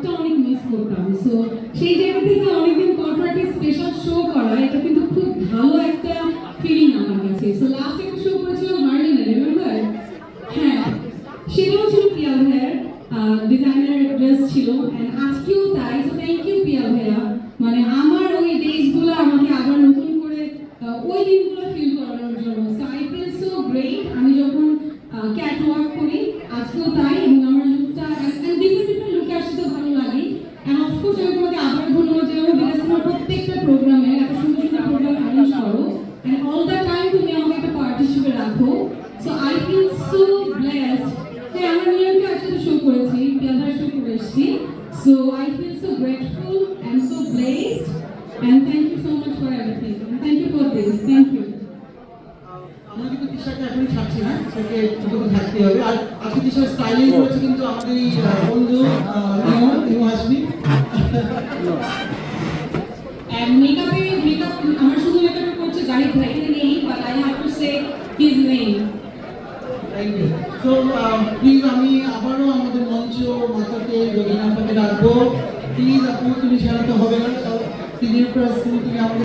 ব্লগটা অনেক মিস করতাম। সো সেই জায়গা থেকে অনেকদিন পর পর একটা স্পেশাল শো করা, এটা কিন্তু খুব ভালো একটা ফিলিং আমার কাছে। সো লাস্ট একটা শো করেছিলাম হার্লিনে, রিমেম্বার? হ্যাঁ, সেটাও ছিল পিয়া ভাইয়ার ডিজাইনার ড্রেস ছিল, এন্ড আজকেও তাই। সো থ্যাংক ইউ পিয়া ভাইয়া, মানে আমার ওই ডেজগুলো আমাকে আবার নতুন করে ওই দিনগুলো ফিল করানোর জন্য। So I feel so great. আমি যখন ক্যাট ওয়াক করি আজকেও তাই, এবং আমার লুকটা ডিফারেন্ট ডিফারেন্ট লুকে আসতে ভালো লাগে। এন্ড অফকোর্স আমি তোমাকে আবার ধন্যবাদ জানাবো বিকজ তোমার প্রত্যেকটা প্রোগ্রামে এত সুন্দর সুন্দর প্রোগ্রাম অ্যারেঞ্জ করো, এন্ড অল দ্য টাইম তুমি আমাকে একটা পার্ট হিসেবে রাখো। So I feel so blessed. হ্যাঁ, আমরা নিউ ইয়র্কে একসাথে শো করেছি, পিয়াদার শো করে এসেছি। So I feel so grateful and so blessed, and thank you so much for everything. Thank you for this. Thank you. আমরা কিন্তু টি-শার্টটা এখনই ছাড়ছি না, সেটাকে দুটো থাকতে হবে। আর আজকে টি-শার্ট স্টাইলিং করেছে কিন্তু আমাদের এই বন্ধু নিউ হাসমি। মেকআপ আমার শুধু মেকআপ করছে জাহিদ ভাই, এখানে নেই, but I have to say his name. Thank you. তো প্লিজ আমি আবারও আমাদের মঞ্চ মাতাকে রবীন্দ্রনাথকে ডাকবো। প্লিজ আপু, তুমি ছাড়াতে হবে না, সিনিয়র প্রেস তুমি আমাদের